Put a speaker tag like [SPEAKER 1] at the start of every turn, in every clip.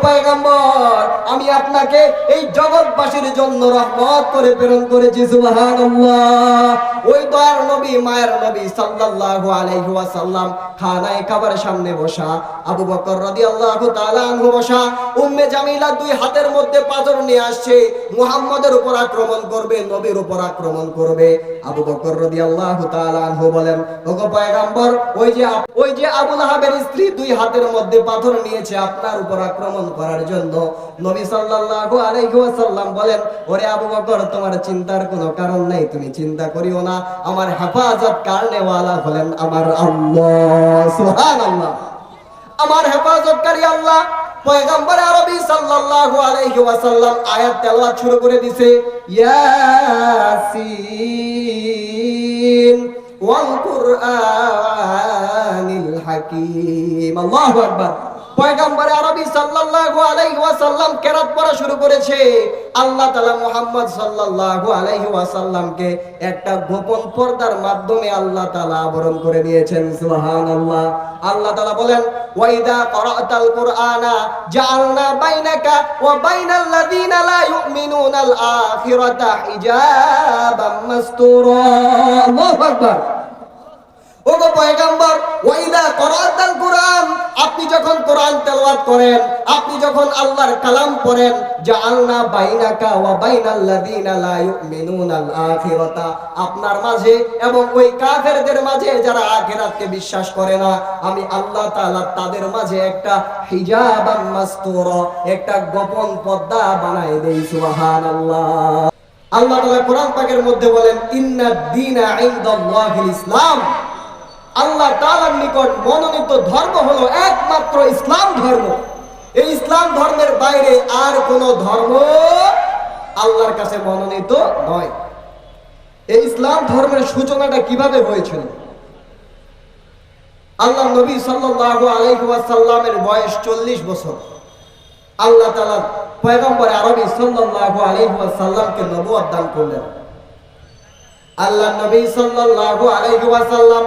[SPEAKER 1] পয়গম্বর, আমি আপনাকে এই জগৎবাসীর জন্য রহমত করে প্রেরণ করেছি। সুবহানাল্লাহ। ওই দয়ার নবী, মায়ের নবী সাল্লাল্লাহু আলাইহি ওয়াসাল্লাম খানায়ে কাবার সামনে বসা, আবু বকর রাদিয়াল্লাহু তাআলা আনহু বসা, উম্মে জামিলা দুই হাতের মধ্যে পাথর নিয়ে আসছে, মুহাম্মাদের উপর আক্রমণ করবে, নবীর উপর আক্রমণ করবে। আবু বকর রাদিয়াল্লাহু তাআলা আনহু বলেন, ওগো পয়গম্বর, ওই যে আবু লাহাবের স্ত্রী দুই হাতের মধ্যে পাথর নিয়েছে আপনার উপর আক্রমণ করার জন্য। নবী সাল্লাল্লাহু আলাইহি ওয়াসাল্লাম বলেন, ওরে আবু বকর, তোমার চিন্তার কোনো কারণ নাই, তুমি চিন্তা করিও না, আমার হেফাজত কারনেওয়ালা হলেন আমার আল্লাহ। সুবহানাল্লাহ। আমার হেফাজতকারী আল্লাহ। পয়গম্বর আরবি সাল্লাল্লাহু আলাইহি ওয়াসাল্লাম আয়াত তেলাওয়াত শুরু করে দিয়েছে, ইয়াসিন ওয়াল কুরআনিল হাকীম। আল্লাহু আকবার। পয়গম্বর আরবি সাল্লাল্লাহু আলাইহি ওয়াসাল্লাম কেরাত পড়া শুরু করেছে। আল্লাহ তাআলা মুহাম্মদ সাল্লাল্লাহু আলাইহি ওয়াসাল্লামকে একটা গোপন পর্দার মাধ্যমে আল্লাহ তাআলা আবরণ করে দিয়েছেন। সুবহানাল্লাহ। আল্লাহ তাআলা বলেন, ওয়া ইযা ক্বারাতাল কুরআনা জাআলনা বাইনাকা ওয়া বাইনাল লাযিনা লা ইউমিনুনাল আখিরাতা হিজাবাম মাসতুরা। আল্লাহু আকবার। ওগো পয়গম্বর, ওয়া ইযা ক্বারাতাল কুরআন, আপনি যখন কোরআন তেলাওয়াত করেন, আপনি যখন আল্লাহর কালাম পড়েন, জাআলনা বাইনাকা ওয়া বাইনাল লাযিনা লা ইউমিনুনাল আখিরাতা, আপনার মাঝে এবং ওই কাফেরদের মাঝে যারা আখিরাতকে বিশ্বাস করে না, আমি আল্লাহ তাআলা তাদের মাঝে একটা হিজাবাম মাসতুরা, একটা গোপন পর্দা বানায় দেই। সুবহানাল্লাহ। আল্লাহ তাআলা কোরআন পাকের মধ্যে বলেন, ইন্নাদ দীনা ইনদাল্লাহিল ইসলাম, আল্লাহ তাআলার নিকট মনোনীত ধর্ম হলো একমাত্র ইসলাম ধর্ম। এই ইসলাম ধর্মের বাইরে আর কোন ধর্ম আল্লাহর কাছে মনোনীত নয়। এই ইসলাম ধর্মের সূচনাটা কিভাবে হয়েছিল? আল্লাহ নবী সাল্লাল্লাহু আলাইহি ওয়াসাল্লামের বয়স 40 বছর। আল্লাহ তাআলা পয়গম্বর আরবি সাল্লাল্লাহু আলাইহি ওয়াসাল্লামকে নবুয়ত দান করলেন। আল্লাহ নবী সাল্লাল্লাহু আলাইহি ওয়াসাল্লাম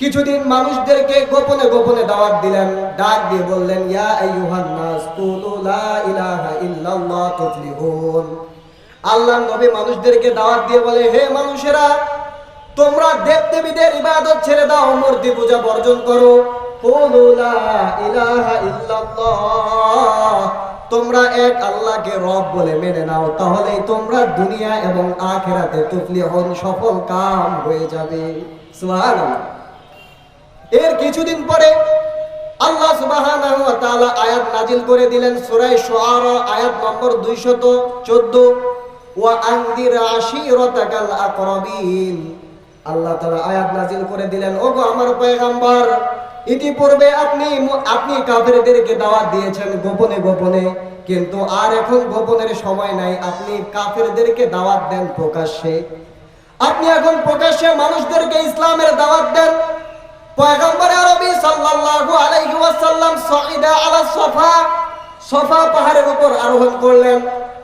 [SPEAKER 1] কিছুদিন মানুষদেরকে গোপনে গোপনে দাওয়াত দিলেন, ডাক দিয়ে বললেন, ইয়া আইয়ুহান নাস কুলু লা ইলাহা ইল্লাল্লাহ তুফলিহুন। আল্লাহ নবী মানুষদেরকে দাওয়াত দিয়ে বলে, হে মানুষেরা, তোমরা দেবদেবীদের ইবাদত ছেড়ে দাও, মূর্তি পূজা বর্জন করো। কুলু লা ইলাহা ইল্লাল্লাহ, তোমরা এক আল্লাহকে রব বলে মেনে নাও, তাহলেই তোমরা দুনিয়া এবং আখিরাতে তুফলিহুন, সফল কাম হয়ে যাবে। সুবহানাল্লাহ। এর কিছুদিন পরে আল্লাহ সুবহানাহু ওয়া তাআলা আয়াত নাজিল করে দিলেন সূরা শুআরা আয়াত নম্বর 214, ওয়া আনদির আশীরাতাকাল আকরাবিন। আল্লাহ তাআলা আয়াত নাজিল করে দিলেন, ওগো আমার পয়গম্বর, ইতিপূর্বে আপনি কাফেরদেরকে দাওয়াত দিয়েছেন গোপনে গোপনে, কিন্তু আর এখন গোপনের সময় নাই, আপনি কাফেরদেরকে দাওয়াত দেন প্রকাশ্যে। আপনি এখন প্রকাশ্যে মানুষদেরকে ইসলামের দাওয়াত দেন। পয়গম্বর আরবি সাল্লাল্লাহু আলাইহি ওয়াসাল্লাম সাইদা আলা সাফা, সাফা পাহাড়ের উপর আরোহণ করলেন।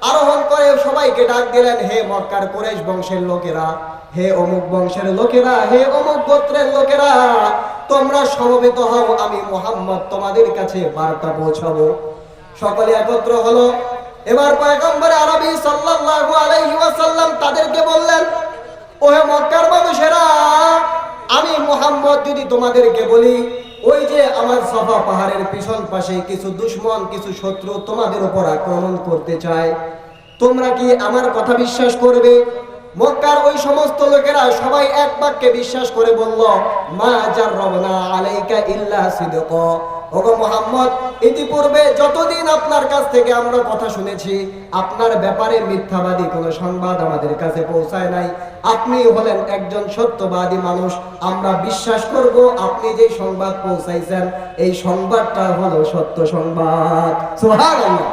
[SPEAKER 1] আরোহণ করে সবাইকে ডাক দিলেন, হে মক্কার কুরাইশ বংশের লোকেরা, হে অমুক বংশের লোকেরা, হে অমুক গোত্রের লোকেরা, তোমরা সমবেত হও, আমি মুহাম্মদ তোমাদের কাছে বার্তা পৌঁছাবো। সকলে একত্র হলো। এবার পয়গম্বর আরবি সাল্লাল্লাহু আলাইহি ওয়াসাল্লাম তাদেরকে বললেন, ওহে মক্কার মানুষেরা, আমি মুহাম্মদ যদি তোমাদেরকে বলি, ওই যে আমার সাফা পাহাড়ের পিছন পাশে কিছু দুশমন, কিছু শত্রু তোমাদের উপর আক্রমণ করতে চায়, তোমরা কি আমার কথা বিশ্বাস করবে? মক্কার ওই সমস্ত লোকেরা সবাই এক বাক্যে বিশ্বাস করে বলল, মা জাররাবনা আলাইকা ইল্লা সিদকা। ওগো মুহাম্মদ, ইতিপূর্বে যতদিন আপনার কাছ থেকে আমরা কথা শুনেছি, আপনার ব্যাপারে মিথ্যাবাদী কোনো সংবাদ আমাদের কাছে পৌঁছায় নাই। আপনি হলেন একজন সত্যবাদী মানুষ, আমরা বিশ্বাস করব আপনি যে সংবাদ পৌঁছাইছেন এই সংবাদটা হলো সত্য সংবাদ। সুবহানাল্লাহ।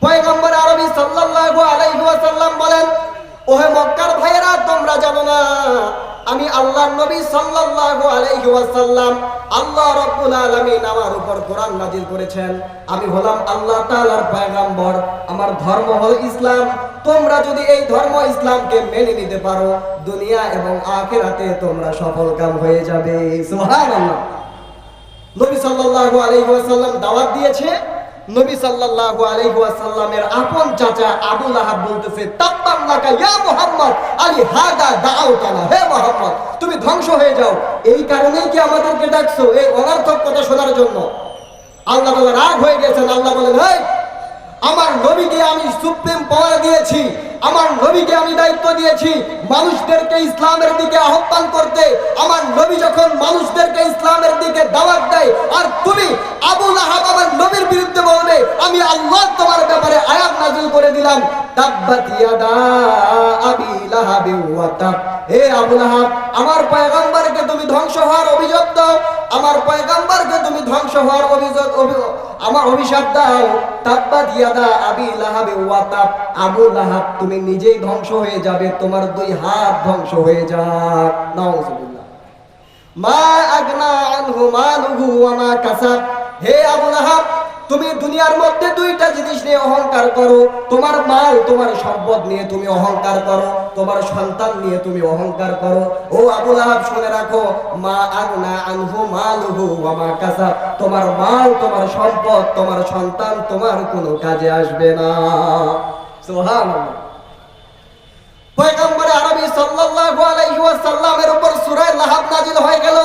[SPEAKER 1] পয়গম্বর আরবি সাল্লাল্লাহু আলাইহি ওয়াসাল্লাম বলেন, ওহে মক্কার ভাইয়েরা, তোমরা জানো না আমি আল্লাহর নবী সাল্লাল্লাহু আলাইহি ওয়াসাল্লাম, আল্লাহ রাব্বুল আলামিন আমার উপর কোরআন নাযিল করেছেন, আমি হলাম আল্লাহ তাআলার পয়গম্বর, আমার ধর্ম হলো ইসলাম। তোমরা যদি এই ধর্ম ইসলামকে মেনে নিতে পারো, দুনিয়া এবং আখিরাতে তোমরা সফলকাম হয়ে যাবে। সুবহানাল্লাহ। নবী সাল্লাল্লাহু আলাইহি ওয়াসাল্লাম দাওয়াত দিয়েছে, নবী সাল্লাল্লাহু আলাইহি ওয়াসাল্লামের আপন চাচা আবু লাহাব বলতেছে, তাব্বান লাকা ইয়া মুহাম্মদ আলি হাদা দাআউতানা, হে মুহাম্মদ তুমি ধ্বংস হয়ে যাও, এই কারণেই কি আমাদেরকে ডাকছো এই অনর্থক কথা শোনার জন্য? আল্লাহ তাআলা রাগ হয়ে গেছেন। আল্লাহ বলেন, হে আমার নবীকে আমি সুপ্রিম পাওয়ার দিয়েছি, আমার নবীকে আমি দায়িত্ব দিয়েছি মানুষদেরকে ইসলামের দিকে আহ্বান করতে। আমার নবী যখন মানুষদেরকে ইসলামের দিকে দাওয়াত দেয় আর তুমি আবু লাহাব আমার নবীর বিরুদ্ধে বলবে, আমি আল্লাহ তোমার ব্যাপারে আয়াত নাযিল করে দিলাম, তাব্বাত ইয়াদা আবি লাহাবি ওয়া তাব, হে আবু লাহাব আমার পয়গম্বরকে তুমি ধ্বংস হওয়ার অভিযোগ দাও, আমার পয়গম্বরকে তুমি ধ্বংস হওয়ার আমার অভিশাপ দাও। তাব্বাত ইয়াদা আবি লাহাবি ওয়া তাব, আবু লাহাব তুমি নিজেই ধ্বংস হয়ে যাবে, তোমার দুই হাত ধ্বংস হয়ে যাক। নাউযুবিল্লাহ। মা আগনা আনহু মালুহু ওয়া মা কাসাব, হে আবু লাহাব তুমি দুনিয়ার মধ্যে দুইটা জিনিস নিয়ে অহংকার করো, তোমার মাল তোমার সম্পদ নিয়ে তুমি অহংকার করো, তোমার সন্তান নিয়ে তুমি অহংকার করো। ও আবু লাহাব শুনে রাখো, মা আগনা আনহু মালুহু ওয়া মা কাসাব, তোমার মাল তোমার সম্পদ তোমার সন্তান তোমার কোনো কাজে আসবে না। সুবহানাল্লাহ। পয়গম্বর আরবি সাল্লাল্লাহু আলাইহি ওয়াসাল্লামের উপর সূরা লাহাব নাযিল হয়ে গেল।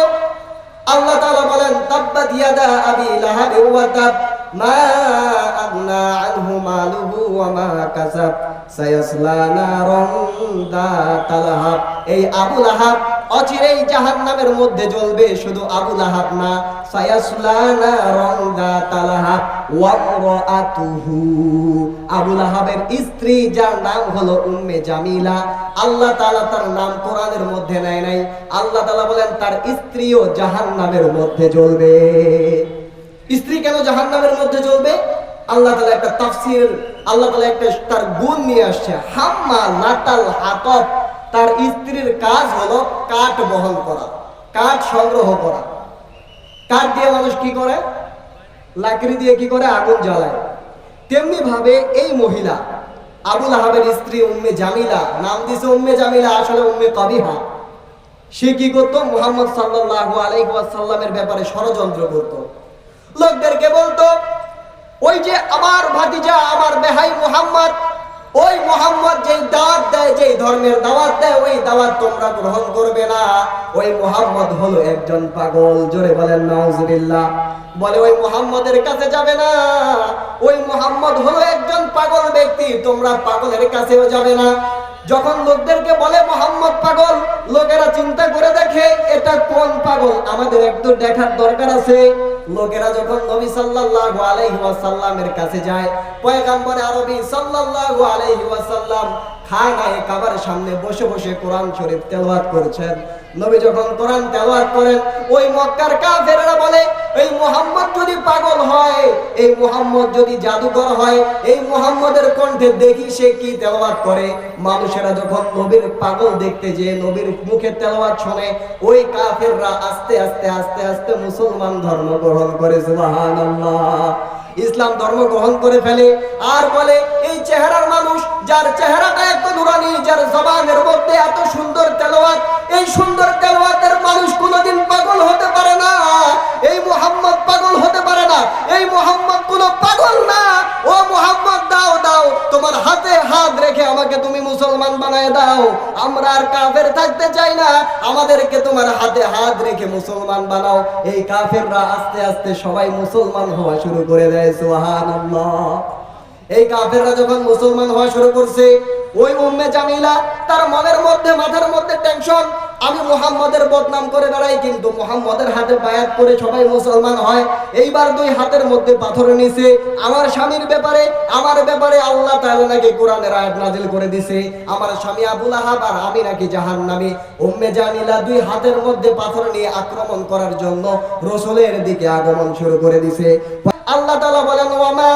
[SPEAKER 1] আল্লাহ তাআলা বলেন, তাব্বাত ইয়াদা আবি লাহাব ওয়া তাব, মা আগনা আনহু মালুহু ওয়া মা কাসাব, সায়াসলা নারান যাতা লাহাব, এই আবু লাহাব অচিরেই জাহান্নামের মধ্যে জ্বলবে। শুধু আবু লাহাব না, সায়াসলা নারান যাতা লাহাব ওয়া ইমরাআতুহু, আবু লাহাবের স্ত্রী যার নাম হলো উম্মে জামিলা, আল্লাহ তাআলা তার নাম কোরআনের মধ্যে নেয় নাই। আল্লাহ তাআলা বলেন তার স্ত্রীও জাহান্নামের মধ্যে জ্বলবে। স্ত্রী কেন জাহান্নামের মধ্যে জ্বলবে? আল্লাহ তাআলা একটা তাফসীর, আল্লাহ তাআলা একটা তার গুণ নিয়ে আসছে, হাম্মা লাতাল হাতাব, তার স্ত্রীর কাজ হলো কাঠ বহন করা, কাঠ সংগ্রহ করা। কাঠ দিয়ে মানুষ কি করে? লাকড়ি দিয়ে কি করে? আগুন জ্বালায়। তেমনি ভাবে এই মহিলা আবু লাহাবের স্ত্রী উম্মে জামিলা, নাম দিছে উম্মে জামিলা, আসলে উম্মে কবিহা। সে কি করতো? মুহাম্মদ সাল্লাল্লাহু আলাইহি ওয়াসাল্লামের ব্যাপারে ষড়যন্ত্র করতো, লোকদেরকে বলতো ওই যে আমার ভাতিজা আমার বেহাই মুহাম্মদ, ওই মুহাম্মদ যেই দাওয়াত দেয়, যেই ধর্মের দাওয়াত দেয়, ওই দাওয়াত তোমরা গ্রহণ করবে না, ওই মুহাম্মদ হলো একজন পাগল। জোরে বলেন নাউজুবিল্লাহ। বলে ওই মুহাম্মদের কাছে যাবে না, ওই মুহাম্মদ হলো একজন পাগল ব্যক্তি, তোমরা পাগলের কাছেও যাবে না। যখন লোকদেরকে বলে মুহাম্মদ পাগল, লোকেরা চিন্তা করে দেখে এটা কোন পাগল, আমাদের একটু দেখার দরকার আছে। লোকেরা যখন নবী সাল্লাল্লাহু আলাইহি ওয়াসাল্লামের কাছে যায়, পয়গম্বর আরবি সাল্লাল্লাহু আলাইহি ওয়াসাল্লাম খানায়ে কাবার সামনে বসে বসে কোরআন শরীফ তেলাওয়াত করছেন। নবী যখন কোরআন তেলাওয়াত করেন, ওই মক্কার কাফেররা বলে এই মুহাম্মদ যদি পাগল হয়, এই মুহাম্মদ যদি জাদুকর হয়, এই মুহাম্মদের কণ্ঠে দেখি সে কি তেলাওয়াত করে। মানুষেরা যখন নবীর পাগল দেখতে যে নবীর মুখে তেলাওয়াত শুনে, ওই কাফেররা আস্তে আস্তে আস্তে আস্তে মুসলমান ধর্ম গ্রহণ করে। সুবহানাল্লাহ। ইসলাম ধর্ম গ্রহণ করে ফেলে আর বলে এই চেহারার মানুষ, যার চেহারাটা এত নুরানি, যার জবানের মধ্যে এত সুন্দর তেলাওয়াত, এই সুন্দর তেলাওয়াতের মানুষ কোনোদিন পাগল হতে পারে না, এই মুহাম্মদ পাগল হতে পারে না, এই মুহাম্মদ কোনো পাগল না। ও মুহাম্মদ দাও দাও, তোমার হাতে হাত রেখে আমাকে তুমি মুসলমান বানায় দাও, আমরা আর কাফের থাকতে চাই না, আমাদেরকে তোমার হাতে হাত রেখে মুসলমান বানাও। এই কাফেররা আস্তে আস্তে সবাই মুসলমান হওয়া শুরু করে দেয়। সুবহানাল্লাহ। এই কাফেররা যখন মুসলমান হওয়া শুরু করছে, ওই উম্মে জামিলা তার মনের মধ্যে মাথার মধ্যে টেনশন, আমি মুহাম্মদের বদনাম করে বেড়াই, কিন্তু মুহাম্মদের হাতে বায়াত করে সবাই মুসলমান হয়। এইবার দুই হাতের মধ্যে পাথর নিছে, আমার স্বামীর ব্যাপারে, আমার ব্যাপারে আল্লাহ তাআলা নাকি কোরআনের আয়াত নাযিল করে দিছে, আমার স্বামী আবু লাহাব আর আমি নাকি জাহান্নামী। উম্মে জামিলা দুই হাতের মধ্যে পাথর নিয়ে আক্রমণ করার জন্য রাসূলের দিকে আগমন শুরু করে দিছে। আল্লাহ তাআলা বলেন, ওয়া মা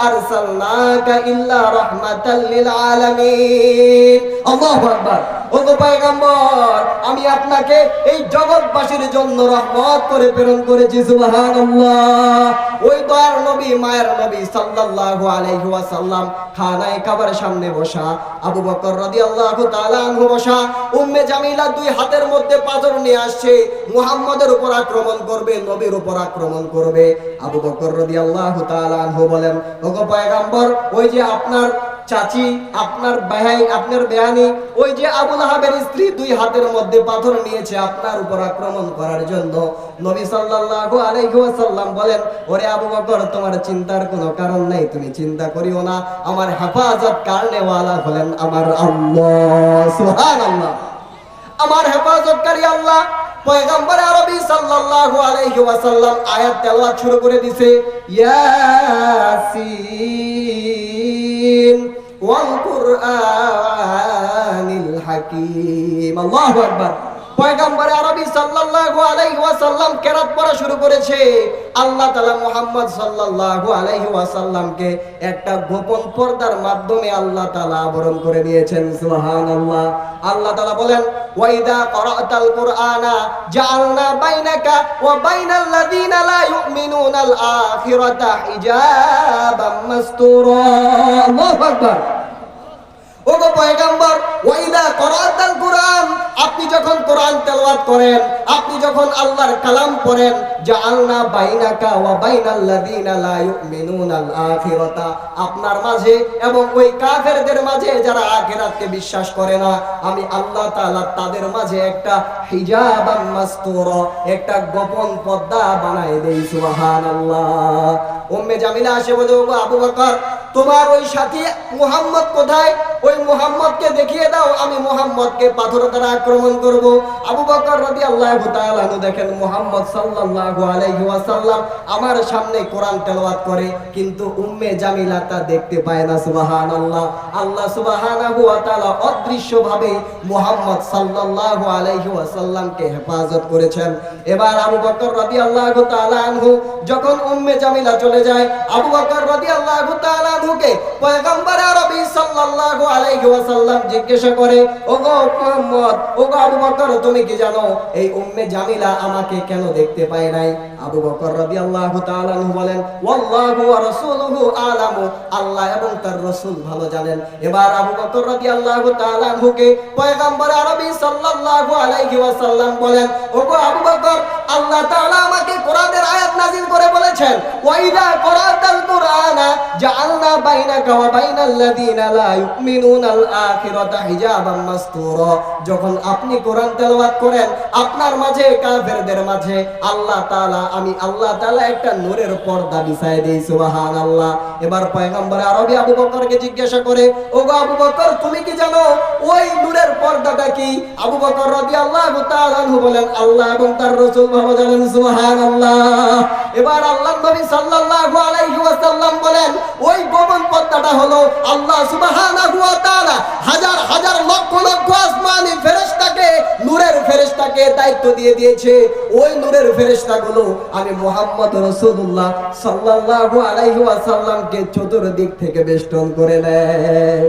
[SPEAKER 1] আরসালনাকা ইল্লা রাহমাতাল লিল আলামিন। আল্লাহু আকবার। ও পয়গম্বর, আমি আপনাকে এই জগৎবাসীর জন্য রহমত করে প্রেরণ করেছি। সুবহানাল্লাহ। ওই দয়ার নবী মায়ের নবী সাল্লাল্লাহু আলাইহি ওয়াসাল্লাম খানায় কাবার সামনে বসা, আবু বকর রাদিয়াল্লাহু তাআলা আনহু বসা। উম্মে জামিলা দুই হাতের মধ্যে পাথর নিয়ে আসছে, মুহাম্মাদের উপর আক্রমণ করবে, নবীর উপর আক্রমণ করবে। আবু বকর রাদিয়াল্লাহু তাআলা আনহু বলেন, ওগো পয়গম্বর, ওই যে আপনার চাচি, আপনার ভাই, আপনার বেয়ানি, ওই যে আবু লাহাবের স্ত্রী দুই হাতের মধ্যে পাথর নিয়েছে আপনার উপর আক্রমণ করার জন্য। নবী সাল্লাল্লাহু আলাইহি ওয়াসাল্লাম বলেন, ওরে আবু বকর, তোমার চিন্তার কোনো কারণ নাই, তুমি চিন্তা করিও না, আমার হেফাজত কারনেওয়ালা হলেন আমার আল্লাহ। সুবহানাল্লাহ, আমার হেফাজতকারী আল্লাহ। পয়গম্বর আরবি সাল্লাল্লাহু আলাইহি ওয়াসাল্লাম আয়াত তেলাওয়াত শুরু করে দিয়েছে, ইয়াসিন ওয়াল কুরআনিল হাকীম। আল্লাহু আকবার। পয়গম্বর আরবি সাল্লাল্লাহু আলাইহি ওয়াসাল্লাম কেরাত পড়া শুরু করেছে। আল্লাহ তাআলা মুহাম্মদ সাল্লাল্লাহু আলাইহি ওয়াসাল্লামকে একটা গোপন পর্দার মাধ্যমে আল্লাহ তাআলা আবরণ করে দিয়েছেন। সুবহানাল্লাহ। আল্লাহ তাআলা বলেন, ওয়া ইযা ক্বারাতাল কুরআনা জাআলনা বাইনাকা ওয়া বাইনাল লাযিনা লা ইউমিনুনাল আখিরাতা হিজাবাম মাসতুরা। আল্লাহু আকবার। ওগো পয়গম্বর, ওয়াইদা করাতাল কুরআন, আপনি যখন কোরআন তেলাওয়াত করেন, আপনি যখন আল্লাহর কালাম পড়েন, জাআলনা বাইনাকা ওয়া বাইনাল লাযিনা লা ইউমিনুনাল আখিরাতা, আপনার মাঝে এবং ওই কাফেরদের মাঝে যারা আখিরাতকে বিশ্বাস করে না, আমি আল্লাহ তাআলা তাদের মাঝে একটা হিজাবাম মাসতুরা, একটা গোপন পর্দা বানায় দেই। সুবহানাল্লাহ। উম্মে জামিলা আসে বলে, ওগো আবু বকর, তোমার ওই সাথী মুহাম্মদ কোথায়? ওই মুহাম্মদকে দেখিয়ে দাও, আমি মুহাম্মদকে পাথর দ্বারা আক্রমণ করব। আবু বকর রাদিয়াল্লাহু তাআলা আনহু দেখেন মুহাম্মদ সাল্লাল্লাহু আলাইহি ওয়াসাল্লাম আমার সামনে কোরআন তেলাওয়াত করে, কিন্তু উম্মে জামিলা তা দেখতে পায় না। সুবহানাল্লাহ। আল্লাহ সুবহানাহু ওয়া তাআলা অদৃশ্যভাবে মুহাম্মদ সাল্লাল্লাহু আলাইহি ওয়াসাল্লামকে হেফাজত করেছেন। এবার আবু বকর রাদিয়াল্লাহু তাআলা আনহু যখন উম্মে জামিলা চলে যায়, আবু বকর রাদিয়াল্লাহু তাআলা আনহুকে পয়গম্বর আরবি সাল্লাল্লাহু আলাইহি ওয়াসাল্লাম জিজ্ঞাসা করে, ওগো মুহাম্মদ, ওগো আবু বকর, তুমি কি জানো এই উম্মে জামিলা আমাকে কেন দেখতে পায় নাই? আবু বকর রাদিয়াল্লাহু তাআলা আনহু বলেন, ওয়াল্লাহু ওয়া রাসূলুহু আলামু, আল্লাহ এবং তার রাসূল ভালো জানেন। এবার আবু বকর রাদিয়াল্লাহু তাআলা আনহুকে পয়গম্বর আরবি সাল্লাল্লাহু আলাইহি ওয়াসাল্লাম বলেন, ওগো আবু বকর, আল্লাহ তাআলা আমাকে কোরআনের আয়াত নাযিল করে বলেছেন, ওয়াইদা করাতাল কুরআনা জাআলনা বাইনাকা ওয়া বাইনাল লাযিনা লা ইউমিনুনাল আখিরাতা হিজাবাম মাসতুরা। যখন আপনি কোরআন তেলাওয়াত করেন, আপনার মাঝে কাফেরদের মাঝে আল্লাহ তাআলা, আমি আল্লাহ তাআলা একটা নূরের পর্দা বিছায় দেই। সুবহানাল্লাহ। এবার পয়গম্বর আরবি আবু বকরকে জিজ্ঞাসা করে, ওগো আবু বকর, তুমি কি জানো ওই নূরের পর্দাটা কি? আবু বকর রাদিয়াল্লাহু তাআলা আনহু বলেন, আল্লাহ এবং তার রাসূল ভালো জানেন। সুবহানাল্লাহ। এবার আল্লাহর নবী সাল্লাল্লাহু আলাইহি ওয়াসাল্লাম বলেন, ওই গোপন পর্দাটা হলো আল্লাহ সুবহানাহু ওয়া তাআলা হাজার হাজার লক্ষ লক্ষ আসমানী ফেরেশতাকে, নূরের ফেরেশতাকে দায়িত্ব দিয়ে দিয়েছে। ওই নূরের ফেরেশতাগুলো আমি মুহাম্মদ রাসূলুল্লাহ সাল্লাল্লাহু আলাইহি ওয়াসাল্লামকে চতুর্দিক থেকে বেষ্টন করে নেয়।